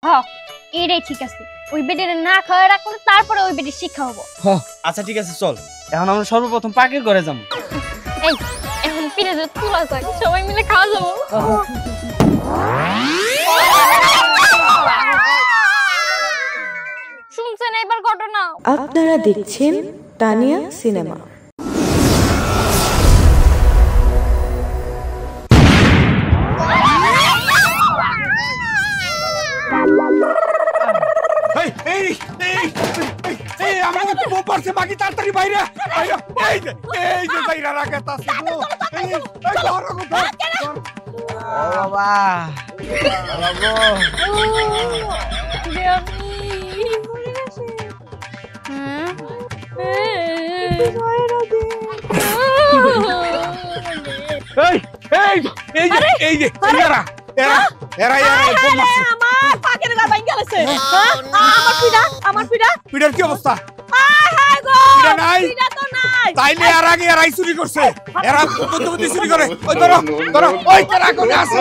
হ্যাঁ এটাই ঠিক আছে, ওই বেডের না খাওয়া রাখলে তারপরে ওই বেডের শিক্ষা হবো। আচ্ছা ঠিক আছে চল, এখন আমরা সর্বপ্রথম পাখির ঘরে যাবো। এই এখন পিঠে তুলা যায়, সবাই মিলে খাওয়া যাবো। শুনছেন এবার ঘটনা? আপনারা দেখছেন তানিয়া সিনেমা। পিঠার কি অবস্থা? তাইলে আর আগে এরাই চুরি করছে, এরা বুদ্ধি চুরি করে। ওই ধরো ধরো, ওই তারা কোনে আছে?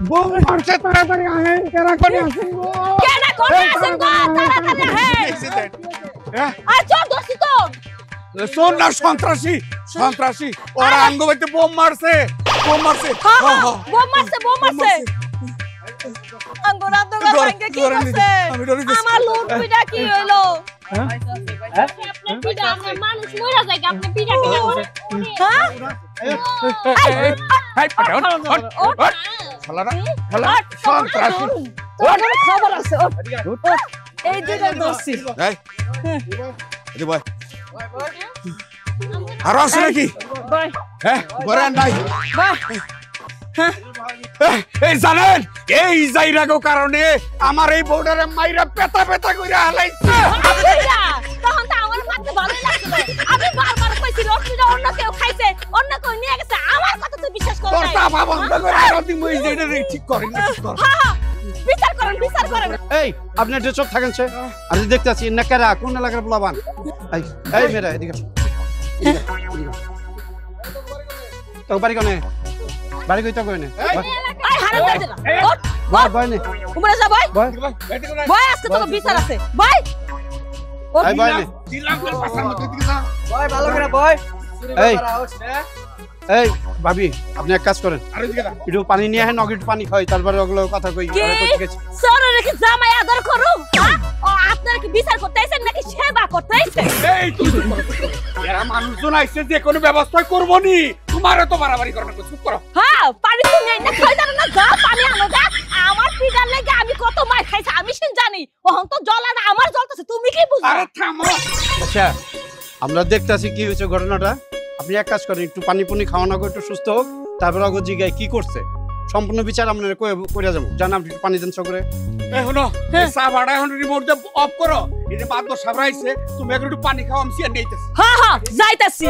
বউ মারছে, তাড়াতাড়ি আহে, এরা কোনে আছে? কেন কোনে আছেন গো? তাড়াতাড়ি আহে। আই চোর দোস্তি তো। শোন না, সন্ত্রাসী সন্ত্রাসী, ওরা আঙ্গবাইতে বোম মারছে, বোম মারছে। বোম মারছে, বোম মারছে। আঙ্গুরা তো গাঙ্গে কি করছে? আমার লুট পিটা কি হইলো? আপনি পিঠা, আমরা মানুষ মরে যায়, আপনি পিঠা পিঠা করে। হ্যাঁ? হাই পিটা, ওঠ শালারা, শালা সন্ত্রাসী। তোর খবর আছে, ওঠ। এই দিকে দোস্তি। এই এই বয় আর আছে নাকি? বয় হ্যাঁ ঘরে নাই বয়। এই জানেন, এই জাইরাগো কারণে আমার এই বউডারে মাইরা পেতা পেতা কইরা হালাইছে। তখন তো আমার মাথা ভালো লাগছিল, আমি বারবার কইছি রোটিটা অন্য কেউ খাইছে, অন্য কেউ নিয়ে গেছে, আমার কথা তুই বিশ্বাস কর তোর নাই। তা ভাব বন্ধ করে আর তুই মই যেটা ঠিক করেন না। হ্যাঁ বিচার করেন, বিচার করেন। এই আপনি একটু চুপ থাকেন, সে আমি দেখতে আছি নাকারা কোন এলাকার পোলাবান। এই মেরা এদিকে তো বাড়ি কোনে, বাড়ি কইতা কইনে আই হারাম দে না, ওঠ বয় বয় নে, উপরে যা বয় বয় বয়, আজকে তোর বিচার আছে বয়। এই বয় নে, দিলাম করে পাছার মধ্যে দিকে যা। বয় ভালো করে বয়। এই এই ভাবি আপনি এক কাজ করেন, আর দিকে যা। একটু পানি নিয়ে আসেন, একটু পানি খাই, তারপরে ওগুলো কথা কই। কি সরে রেখে জামাই আদর করুম? হ্যাঁ ও আপনারা কি বিচার করতে আইছেন নাকি সেবা করতে আইছেন? এই তুই এরা মানুষজন আইছে, যে কোনো ব্যবস্থা করবো নি, তোমারও তো বাড়াবাড়ি করো না, চুপ করো। হ্যাঁ পানি তুমি না খাই জানো না, যা পানি আনো যা। আমার পিটার লাগি আমি কত মার খাইছি আমি শুন জানি, ওহন তো জ্বলাটা আমার জ্বলতেছে, তুমি কি বুঝো? আরে থামো। আচ্ছা আমরা দেখতে আছি কি হয়েছে ঘটনাটা। আপনি এক কাজ করেন, একটু পানি পুনি খাওয়ানো একটু সুস্থ হোক, তারপরে অগো জিগায় কি করছে সম্পূর্ণ বিচার আপনারা করে যাবো। জান আপনি একটু পানি দেন সকলে। এখনো চা ভাড়া এখন রিমোট অফ করো। এই যে বাদ সাবরাইছে, তুমি একটু পানি খাও, আমি সিয়া নেইতেছি। হ্যাঁ হ্যাঁ যাইতাছি।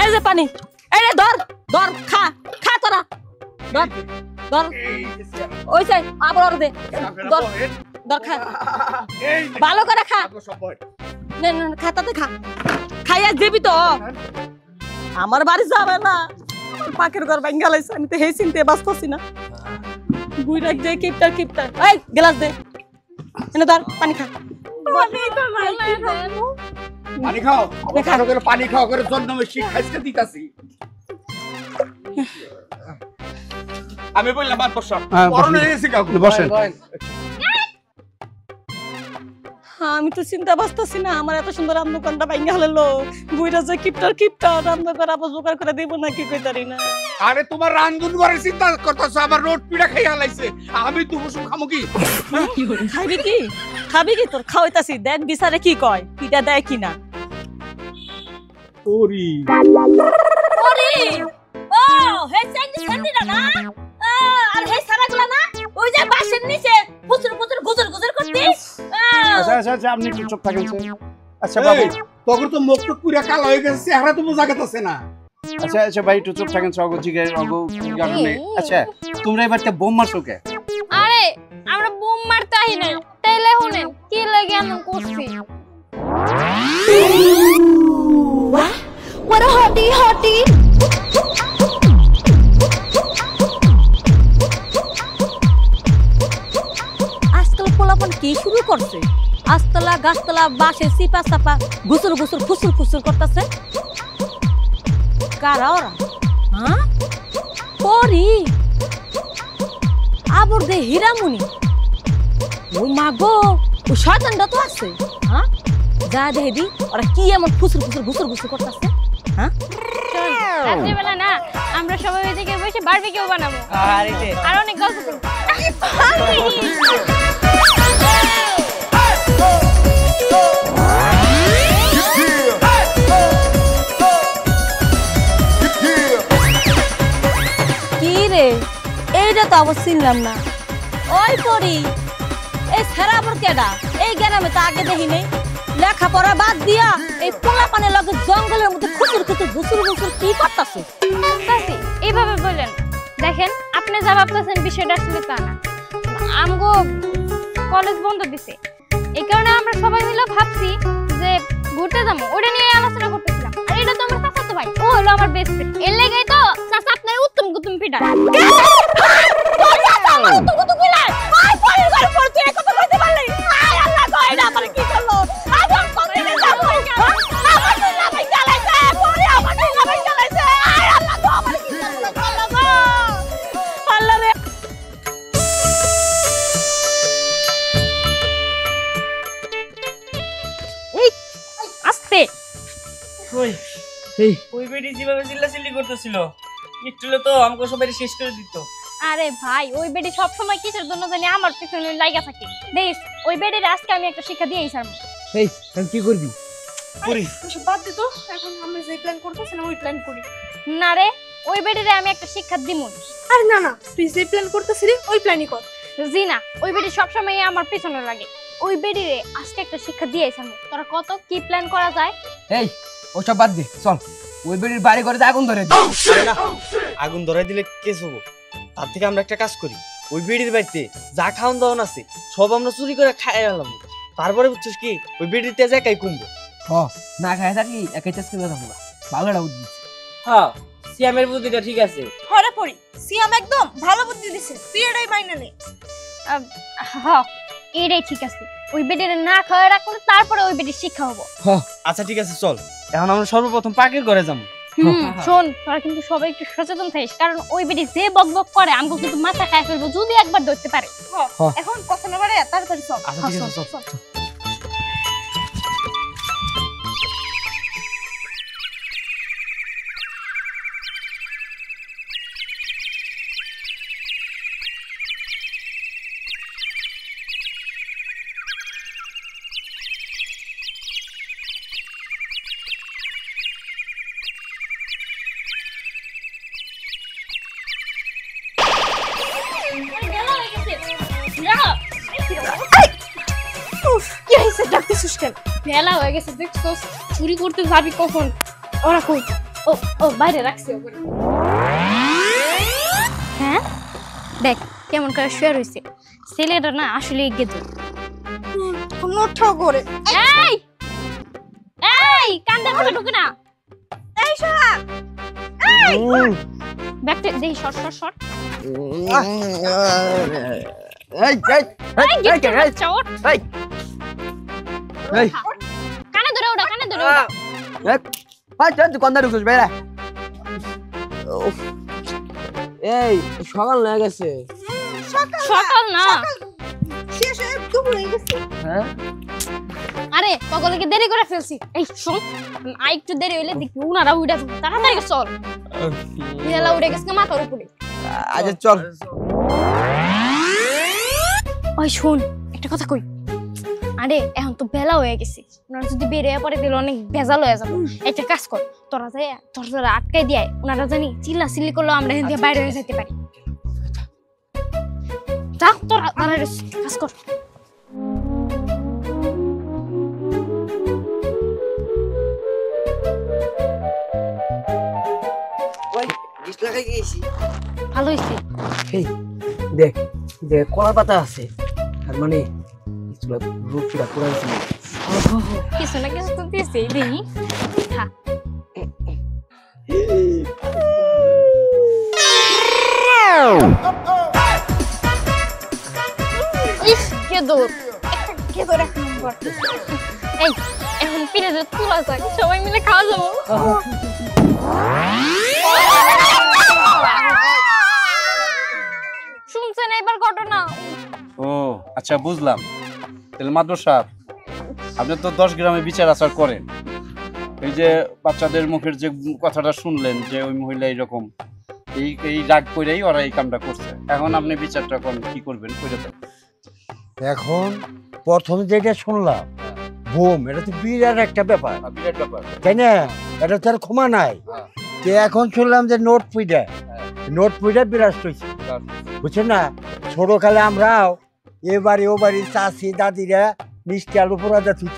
এই যে পানি, এই রে ধর ধর, খা খা তোরা, ধর ধর। ওই যে আবার ওর দে, ধর ধর খা, ভালো করে খা। নে নে খাতাতে খা, খাইয়া দিবি তো। আমার বাড়ি যাবে না, পাখির ঘর ভাঙ্গা লাইছে, আমি তো হেই চিনতে বাঁচতেছি না। বুইরা দে কিপটার কিপটার, এই গ্লাস দে, এনে ধর পানি খা। পানি খাও, খাও করে পানি খাও করে জন্য শিক্ষাইতে দিতাছি। আমি বললাম বাদ বসো, পরনে এসে কাউ বসেন। আমি তো চিন্তা বাঁচতেছি না, আমার এত সুন্দর রান্নাকান্ডা ভাঙ্গা হলো। বুইরা যে কিপটার কিপটার রান্না করে আবার জোগাড় করে দিব না, কি কইতারি না। আরে তোমার রান্ধুন ঘরে চিন্তা করতেছো, আমার রোড পিড়া খাই হালাইছে, আমি তো বসুম খামু কি? খাবি কি খাবি কি? তোর খাওয়াইতাছি, দেখ বিচারে কি কয়, পিঠা দেয় কিনা। ওরি ওরে ও হে সেন্ডি সেন্ডিরা না, আর হে সারাগুলা না, ওই যে বাসের নিচে পুচুর পুচুর গুজর গুজর করতি। আচ্ছা আচ্ছা আচ্ছা আপনি একটু চুপ থাকেন। আচ্ছা বাবু, তখন তো মুখ টুক পুরা কালো হয়ে গেছে, চেহারা তো বোঝা গেছে না। আচ্ছা আচ্ছা ভাই একটু চুপ থাকেন, অগো জিগায় অগো কারণে। আচ্ছা তোমরা এবারতে বোম মারছো কে? আরে আমরা বোম মারতে আহি নাই, তাইলে শুনেন কি লাগে এমন করছি। What a hottie hottie. গাছতলা বাসে চিপা চাপা গুসুর গুসুর খুসুর খুসুর করতেছে কারা ওরা হ্যাঁ পরি আবর দে হীরামণি ও মাগো ও শয়তানটা তো আছে হ্যাঁ যা দেখে দি ওরা কি এমন খুসুর খুসুর গুসুর গুসুর করতেছে হ্যাঁ রাত্রিবেলা না আমরা সবাই ওই জায়গায় বসে বারবিকিউ বানাবো আর অনেক গল্প করবো। কি রে এইটা তো আবার চিনলাম না ওই পরি এই ছেড়া আবার কেডা এই গ্রামে তো আগে দেখি নেই লেখাপড়া বাদ দিয়া এই পোলা পানের লগে জঙ্গলের মধ্যে খুচুর খুচুর গুসুর গুসুর কি করতেছে চাচি এইভাবে বললেন দেখেন আপনি যা ভাবতেছেন বিষয়টা আসলে তা না আমগো কলেজ বন্ধ দিছে এই কারণে আমরা সবাই মিলে ভাবছি যে ঘুরতে যাবো ওটা নিয়ে আলোচনা করতেছিলাম আর এটা তো আমার চাচাতো ভাই ও হলো আমার বেস্ট ফ্রেন্ড এর লেগেই তো চাচা আপনার উত্তম গুতুম পিটা আস্তে ওই বেটি যেভাবে চিল্লাচিল্লি করতেছিল একটু তো আমাকে সবাই শেষ করে দিত। আরে ভাই ওই বেডি সব সময় কিসের জন্য জানি আমার পিছনে লাগা থাকে দেখ ওই বেডের আজকে আমি একটা শিক্ষা দিয়েই ছাড়ব। এই আমি কি করবি করি বাদ দে তো এখন আমরা যে প্ল্যান করতেছি না ওই প্ল্যান করি না রে ওই বেডেরে আমি একটা শিক্ষা দিমু। আরে না না তুই যে প্ল্যান করতেছিস ওই প্ল্যানই কর। জি না ওই বেডি সব সময় আমার পিছনে লাগে ওই বেডিরে আজকে একটা শিক্ষা দিয়েই ছাড়ব। তোরা কত কি প্ল্যান করা যায়? এই ওসব বাদ দে চল ওই বেটির বাড়ি ঘরে আগুন ধরে দে। না আগুন ধরে দিলে কেস হবো তার থেকে আমরা একটা কাজ করি ওই বেটির বাড়িতে যা খাওয়ান দাওয়ান আছে সব আমরা চুরি করে খাই আনলাম তারপরে বুঝছিস কি ওই বেটির তেজ একাই কমবে। না খাই থাকি একাই তেজ করে থাকবো ভালো একটা বুদ্ধি। হ্যাঁ সিয়ামের বুদ্ধিটা ঠিক আছে। হরে পড়ি সিয়াম একদম ভালো বুদ্ধি দিছে তুই এটাই মাইনে নে। হ্যাঁ এটাই ঠিক আছে ওই বেডিরে না খাওয়া রাখলে তারপরে ওই বেডির শিক্ষা হবো। আচ্ছা ঠিক আছে চল এখন আমরা সর্বপ্রথম পাখির ঘরে যাবো। শোন তোরা কিন্তু সবাই একটু সচেতন থাকিস কারণ ওই বেডি যে বকবক করে আমগো কিন্তু মাথা খায় ফেলবো যদি একবার ধরতে পারে। এখন কথা না বাড়ে তাড়াতাড়ি চল। আচ্ছা ঠিক আছে চল। কি হইছে ডাকতেছিস কেন? বেলা হয়ে গেছে দেখছস চুরি করতে যাবি কখন ওরা কই ও ও বাইরে রাখছে ওগুলো। হ্যাঁ দেখ কেমন করে শুয়ে রইছে ছেলেটা না আসলে গেদু কোনো ঠগরে এই এই কান্দা করে ঢুকে না এই শালা এই ব্যাকটে দেই শর্ট শর্ট শর্ট এই চোট এই এই কানে ধরে ওটা কানে ধরে ওটা চল দোকানদার ঢুকিস বেরা। এই সকাল হয়ে গেছে। সকাল না শেষ হয়ে দুপুর হয়ে গেছে। হ্যাঁ আরে তকলকে দেরি করে ফেলছি এই শোন আই একটু দেরি হইলে দেখবি উনারা উড়ে যাবে তাড়াতাড়ি চল বেলা উড়ে গেছে মাথার উপরে। আচ্ছা চল। ওই শোন একটা কথা কই আরে এখন তো বেলা হয়ে গেছে ওনারা যদি বেরিয়ে পড়ে দিলে অনেক ভেজাল হয়ে যাবে একটা কাজ কর তোরা যাই দরজাটা আটকাই দিয়ে ওনারা জানি চিল্লা চিল্লি করলেও আমরা এখান থেকে বাইরে হয়ে যেতে পারি যা তোরা কাজ কর। ভালো হয়েছে দেখ দেখ কলা পাতা আছে আর মানে রুটিটা পুরো কিছু না কিছু তো দিয়েছেই দেখি খা ইস কে দৌড় কে তো রাখ পারতেছি। এই এখন পিড়াটা তোলা যাক, সবাই মিলে খাওয়া যাবো। শুনছেন এবার ঘটনা? ও আচ্ছা বুঝলাম। তাহলে মাদবর সাহেব, আপনি তো 10 গ্রামে বিচার আচার করেন। এই যে বাচ্চাদের মুখের যে কথাটা শুনলেন যে ওই মহিলা এইরকম এই রাগ করেই ওরা এই কামটা করছে, এখন আপনি বিচারটা করেন, কি করবেন করে দেন। এখন প্রথম যেটা শুনলাম বোম, এটা তো বিরাট একটা ব্যাপার, বিরাট ব্যাপার, তাই না? এটা তো আর ক্ষমা নাই। তো এখন শুনলাম যে নোট পুইটা বিরাট হয়েছে, বুঝছেন না? ছোটকালে আমরাও এ বাড়ি ও বাড়ি চাষি দাদিরা মিষ্টি আলু পোড়াদা থুত,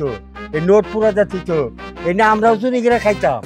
এই নোট পোড়াদা থুত, এই না আমরাও চুরি করে খাইতাম।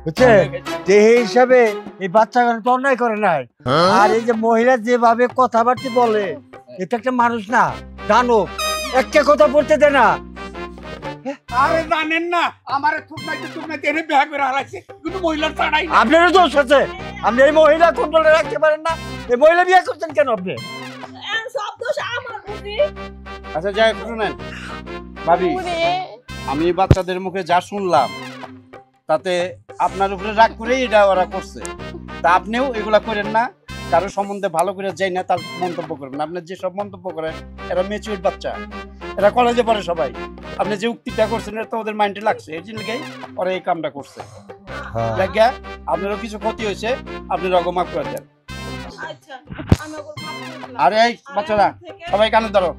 বুঝছে, দেহে হিসাবে এই বাচ্চাগুলো তো অন্যায় করে নাই। আর এই যে মহিলা যেভাবে কথাবার্তা বলে, এটা একটা মানুষ না, দানব, একটা কথা বলতে দে না। আরে জানেন না, আমারে থুকনাইতে এনে বিয়া করে হারাইছে, কিন্তু মহিলার ছাড়াই না। আপনারও দোষ আছে, আপনি এই মহিলা কন্ট্রোলে রাখতে পারেন না। এই মহিলা বিয়ে করছেন কেন আপনি? সব দোষ আমার বুঝি। আচ্ছা যাই শুনেন ভাবি, আমি বাচ্চাদের মুখে যা শুনলাম তাতে আপনার উপরে রাগ করেই এটা ওরা করছে। তা আপনিও এগুলা করেন না, কারো সম্বন্ধে ভালো করে যাই না তার মন্তব্য করবেন। আপনি যে সব মন্তব্য করেন এরা ম্যাচিউর বাচ্চা, এরা কলেজে পড়ে সবাই। আপনি যে উক্তিটা করছেন এটা তো ওদের মাইন্ডে লাগছে, এই জন্যই ওরা এই কামটা করছে। দেখা আপনারও কিছু ক্ষতি হয়েছে, আপনি রকমাফ করে দেন। আরে এই বাচ্চারা সবাই কানে ধরো,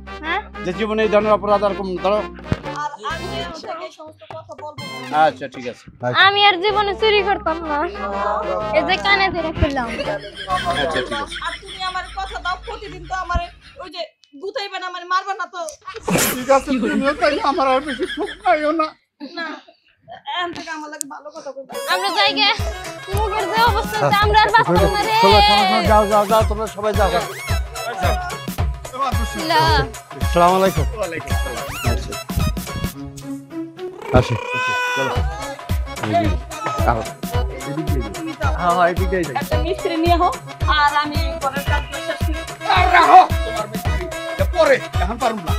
যে জীবনে এই ধরনের অপরাধ আর কম ধরো। আচ্ছা ঠিক আছে, আমি আর জীবনে চুরি করতাম না, এই যে কানে ধরে ফেললাম। আচ্ছা ঠিক আছে, আর তুমি আমার কথা দাও, প্রতিদিন তো আমারে ওই যে গুতাইবে না, মানে মারবা না তো? ঠিক আছে, তুমিও তাই আমার আর বেশি ঠুকাইও না। না, এখান থেকে আমার লাগে ভালো কথা কইবা। আমরা যাই গে, মুখের যে অবস্থা, আমরা আর বাঁচব না রে। যাও যাও যাও, তোমরা সবাই যাও। আসসালামু আলাইকুম। আসি চলো, একটা মিস্ত্রি নিয়ে হোক, আর আমি ঘরের কাজ শেষ করি। আর রাখো তোমার মিস্ত্রি, পরে এখন পারুম না।